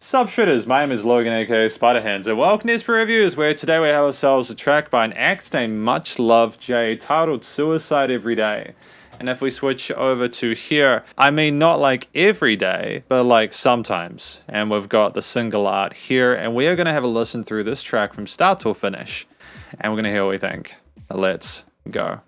Sup Shredders, my name is Logan aka Spiderhands, and welcome to SP Reviews, where today we have ourselves a track by an act named MUCHLUVJAY titled Suicide Every Day. And if we switch over to here, I mean not like every day, but like sometimes. And we've got the single art here, and we are going to have a listen through this track from start to finish. And we're going to hear what we think. Let's go.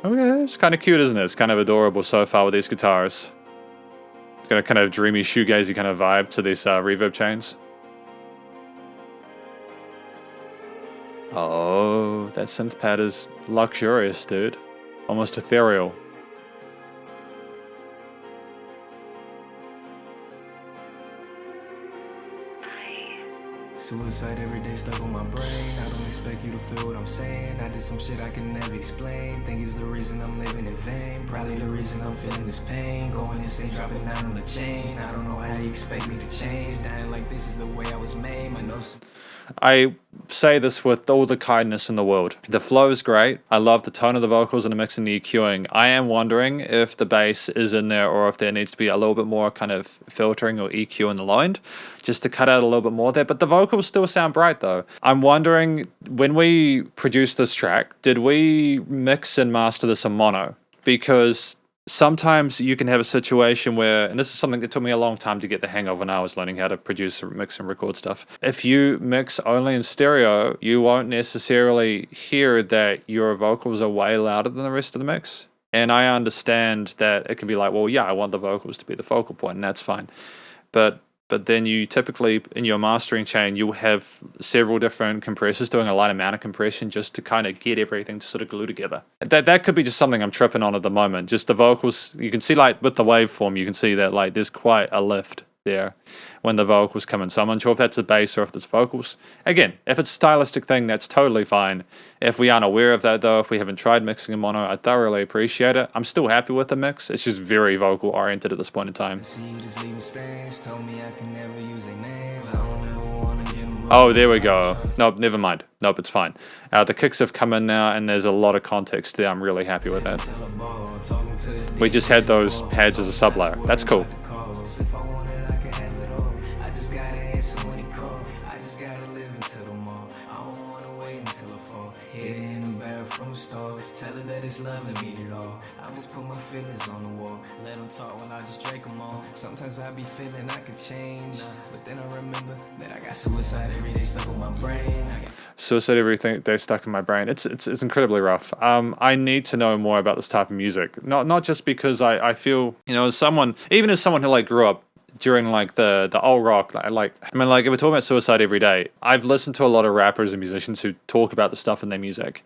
Okay, it's kind of cute, isn't it? It's kind of adorable so far with these guitars. It's got a kind of dreamy shoegazy kind of vibe to these reverb chains. Oh, that synth pad is luxurious, dude. Almost ethereal. Suicide every day stuck on my brain. I don't expect you to feel what I'm saying. I did some shit I can never explain. Think it's the reason I'm living in vain. Probably the reason I'm feeling this pain. Going insane, dropping down on the chain. I don't know how you expect me to change. Dying like this is the way I was made. I know I say this with all the kindness in the world. The flow is great. I love the tone of the vocals and the mix and the EQing. I am wondering if the bass is in there or if there needs to be a little bit more kind of filtering or EQ in the low end, just to cut out a little bit more there. But the vocals still sound bright though. I'm wondering, when we produced this track, did we mix and master this in mono? Because sometimes you can have a situation where, and this is something that took me a long time to get the hang of when I was learning how to produce, mix, and record stuff. If you mix only in stereo, you won't necessarily hear that your vocals are way louder than the rest of the mix. And I understand that it can be like, well, yeah, I want the vocals to be the focal point, and that's fine. But then you typically, in your mastering chain, you'll have several different compressors doing a light amount of compression just to kind of get everything to sort of glue together. That could be just something I'm tripping on at the moment. Just the vocals, you can see like with the waveform, you can see that like there's quite a lift there when the vocals come in. So I'm unsure if that's the bass or if it's vocals. Again, if it's a stylistic thing, that's totally fine. If we aren't aware of that though, if we haven't tried mixing in mono, I thoroughly appreciate it. I'm still happy with the mix. It's just very vocal oriented at this point in time. Oh, there we go. Nope, never mind. Nope, it's fine. The kicks have come in now and there's a lot of context there. I'm really happy with that. We just had those pads as a sub layer. That's cool. Tell her that it's love and meet it all. I just put my feelings on the wall. Let them talk when I just drink them all. Sometimes I be feeling I could change, but then I remember that I got suicide every day stuck on my brain. Suicide every day stuck in my brain. It's incredibly rough. I need to know more about this type of music. Not just because I feel, you know, as someone who like grew up during like the old rock, like if we're talking about suicide every day, I've listened to a lot of rappers and musicians who talk about the stuff in their music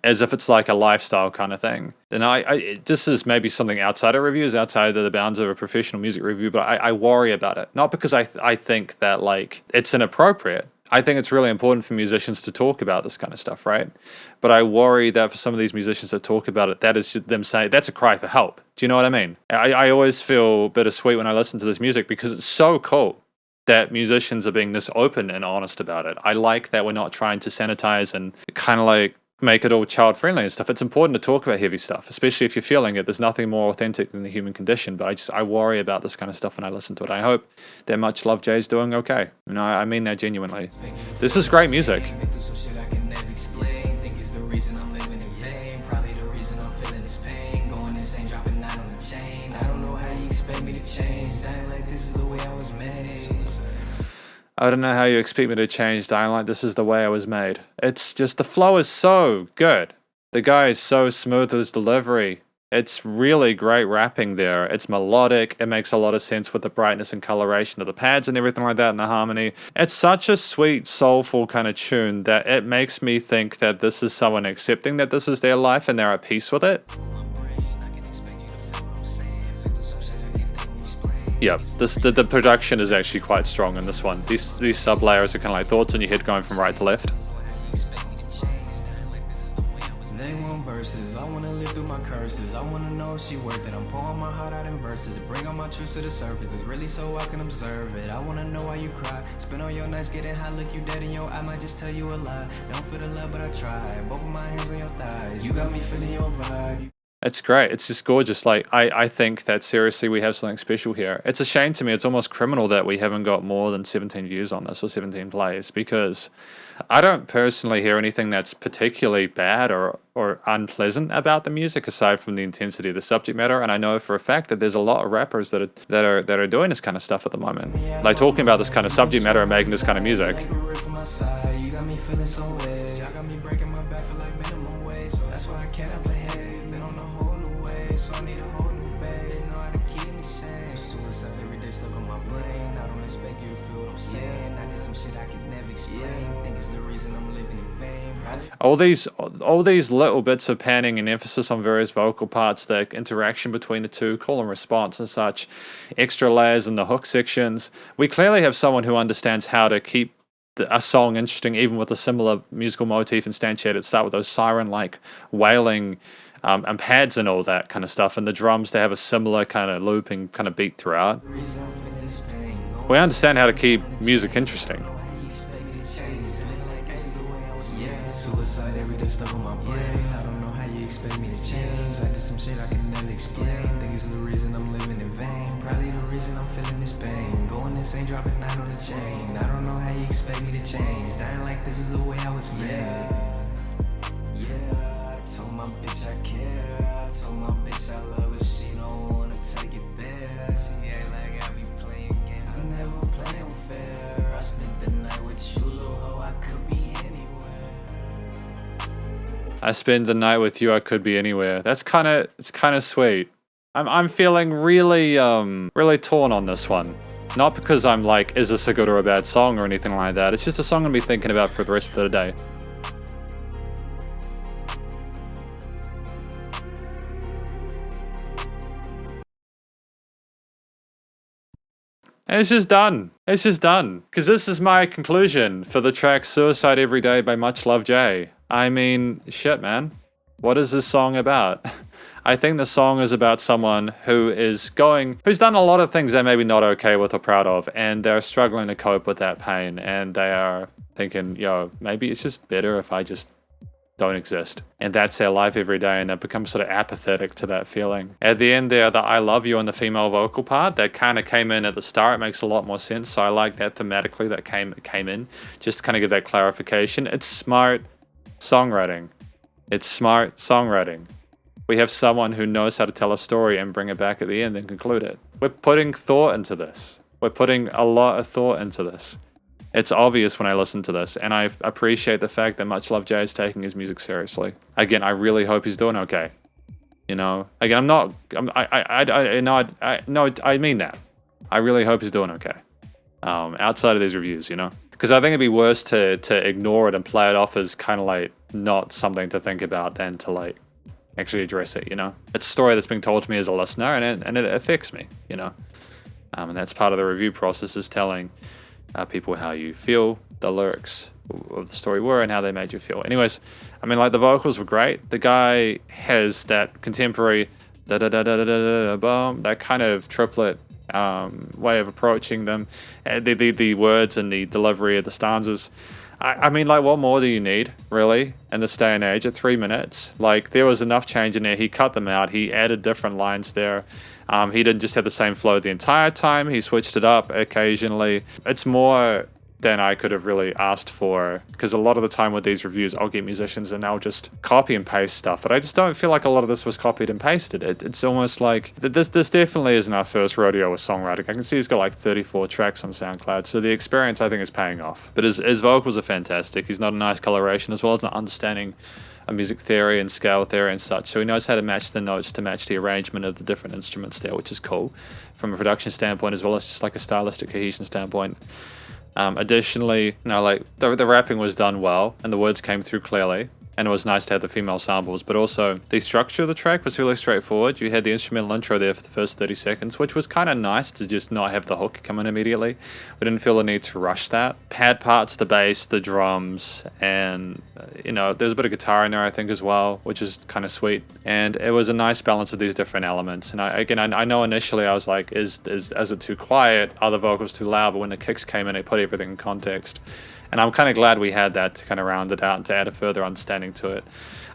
as if it's like a lifestyle kind of thing. And this is maybe something outside of reviews, outside of the bounds of a professional music review, but I worry about it. Not because I think that like it's inappropriate. I think it's really important for musicians to talk about this kind of stuff, right? But I worry that for some of these musicians that talk about it, that is them saying, that's a cry for help. Do you know what I mean? I always feel bittersweet when I listen to this music because it's so cool that musicians are being this open and honest about it. I like that we're not trying to sanitize and kind of like make it all child friendly and stuff. It's important to talk about heavy stuff, especially if you're feeling it. There's nothing more authentic than the human condition, but I worry about this kind of stuff when I listen to it. I hope that MUCHLUVJAY's doing okay. You know, I mean that genuinely. This is great music. I don't know how you expect me to change, dying like this is the way I was made. It's just, the flow is so good. The guy is so smooth with his delivery. It's really great rapping there. It's melodic. It makes a lot of sense with the brightness and coloration of the pads and everything like that and the harmony. It's such a sweet, soulful kind of tune that it makes me think that this is someone accepting that this is their life and they're at peace with it. Yeah, the production is actually quite strong in this one. These sub layers are kind of like thoughts in your head going from right to left. They want verses, I wanna live through my curses. I wanna know if she worth it. I'm pouring my heart out in verses. Bring all my truths to the surface. It's really so I can observe it. I wanna know why you cry. Spend all your nights getting high, look you dead in your eye. I might just tell you a lie. Don't feel the love, but I try. Both of my hands on your thighs. You got me feeling your vibe. It's great. It's just gorgeous. Like, I think that seriously we have something special here. It's a shame to me. It's almost criminal that we haven't got more than 17 views on this or 17 plays, because I don't personally hear anything that's particularly bad or unpleasant about the music aside from the intensity of the subject matter. And I know for a fact that there's a lot of rappers that are doing this kind of stuff at the moment, like talking about this kind of subject matter and making this kind of music. All these little bits of panning and emphasis on various vocal parts, the interaction between the two, call and response and such, extra layers in the hook sections. We clearly have someone who understands how to keep a song interesting, even with a similar musical motif instantiated. Start with those siren-like wailing and pads and all that kind of stuff, and the drums to have a similar kind of looping kind of beat throughout. We understand how to keep music interesting. Suicide every day stuck on my brain. I don't know how you expect me to change. I did some shit I can never explain. Think it's the reason I'm living in vain. Probably the reason I'm feeling this pain. Going insane, dropping 9 on the chain. I don't know how you expect me to change. Dying like this is the way I was made. Yeah, I told my bitch I care. I told my bitch I love her. She don't wanna take it there. She act like I be playing games. I never play them fair. I spent the night with you, little hoe. I could be I spend the night with you, I could be anywhere. It's kind of sweet. I'm feeling really really torn on this one. Not because I'm like, is this a good or a bad song or anything like that. It's just a song I'm gonna be thinking about for the rest of the day. And it's just done. It's just done. Because this is my conclusion for the track Suicide Every Day by MUCHLUVJAY. I mean, shit, man. What is this song about? I think the song is about someone who's done a lot of things they're maybe not okay with or proud of, and they're struggling to cope with that pain, and they are thinking, yo, maybe it's just better if I just don't exist. And that's their life every day, and they become sort of apathetic to that feeling. At the end there, the I love you on the female vocal part, that kind of came in at the start, makes a lot more sense, so I like that thematically that came in, just to kind of give that clarification. It's smart songwriting. It's smart songwriting. We have someone who knows how to tell a story and bring it back at the end and conclude it. We're putting thought into this. We're putting a lot of thought into this. It's obvious when I listen to this, and I appreciate the fact that MUCHLUVJAY is taking his music seriously. Again, I really hope he's doing okay. You know, again, I mean that. I really hope he's doing okay. Outside of these reviews, you know, because I think it'd be worse to ignore it and play it off as kind of like not something to think about than to like actually address it. You know, it's a story that's being told to me as a listener, and it affects me. You know, and that's part of the review process, is telling people how you feel the lyrics of the story were and how they made you feel. Anyways, I mean, like, the vocals were great. The guy has that contemporary da da da da da da da, that kind of triplet way of approaching them, the words and the delivery of the stanzas. I mean, like, what more do you need, really, in this day and age? At 3 minutes, like, there was enough change in there. He cut them out. He added different lines there. He didn't just have the same flow the entire time. He switched it up occasionally. It's more than I could have really asked for, because a lot of the time with these reviews, I'll get musicians and they'll just copy and paste stuff, but I just don't feel like a lot of this was copied and pasted. It's almost like this definitely isn't our first rodeo with songwriting. I can see he's got like 34 tracks on SoundCloud, so the experience, I think, is paying off. But his vocals are fantastic. He's not a nice coloration, as well as not understanding a music theory and scale theory and such, so he knows how to match the notes to match the arrangement of the different instruments there, which is cool from a production standpoint, as well as just like a stylistic cohesion standpoint. Additionally, you know, like, the rapping was done well and the words came through clearly, and it was nice to have the female samples, but also the structure of the track was really straightforward. You had the instrumental intro there for the first 30 seconds, which was kind of nice to just not have the hook come in immediately. We didn't feel the need to rush that. Pad parts, the bass, the drums, and, you know, there's a bit of guitar in there, I think, as well, which is kind of sweet. And it was a nice balance of these different elements. And I know initially I was like, is it too quiet? Are the vocals too loud? But when the kicks came in, it put everything in context. And I'm kind of glad we had that to kind of round it out and to add a further understanding to it.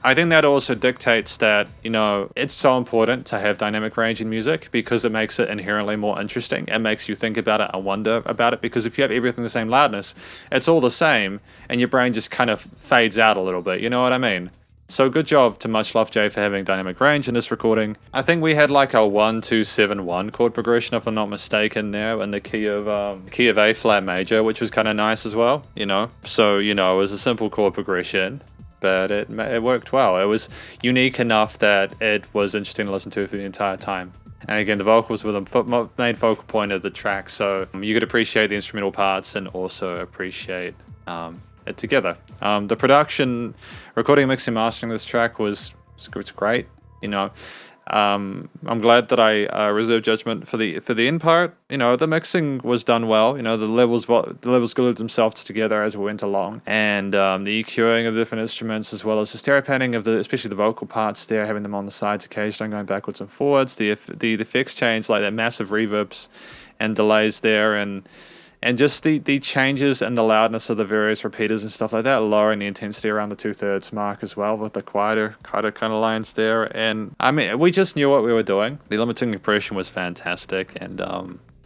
I think that also dictates that, you know, it's so important to have dynamic range in music because it makes it inherently more interesting. It makes you think about it and wonder about it, because if you have everything the same loudness, it's all the same and your brain just kind of fades out a little bit. You know what I mean? So good job to MUCHLUVJAY for having dynamic range in this recording. I think we had like a 1-2-7-1 chord progression, if I'm not mistaken, there in the key of A flat major, which was kind of nice as well, you know. So, you know, it was a simple chord progression, but it worked well. It was unique enough that it was interesting to listen to for the entire time. And again, the vocals were the main focal point of the track, so you could appreciate the instrumental parts and also appreciate it together. The production, recording, mixing, mastering this track was great. You know, I'm glad that I reserved judgment for the end part. You know, the mixing was done well. You know, the levels glued themselves together as we went along, and the EQing of the different instruments, as well as the stereo panning of especially the vocal parts there, having them on the sides occasionally, going backwards and forwards. The effects change, like that massive reverbs and delays there, and just the changes and the loudness of the various repeaters and stuff like that, lowering the intensity around the 2/3 mark as well, with the quieter kind of lines there. And I mean, we just knew what we were doing. The limiting compression was fantastic, and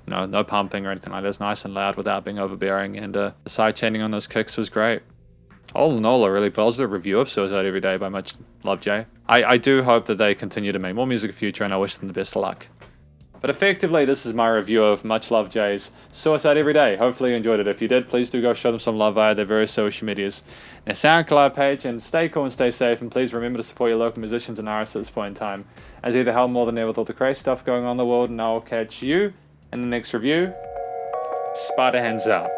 no pumping or anything like that. It's nice and loud without being overbearing, and the side chaining on those kicks was great. All in all, a really positive review of Suicide Every Day by MUCHLUVJAY. I do hope that they continue to make more music in the future, and I wish them the best of luck. But effectively, this is my review of MUCHLUVJAY's Suicide Every Day. Hopefully you enjoyed it. If you did, please do go show them some love via their various social medias, their SoundCloud page, and stay cool and stay safe, and please remember to support your local musicians and artists at this point in time, as either hell more than ever with all the crazy stuff going on in the world, and I will catch you in the next review. Spiderhands out.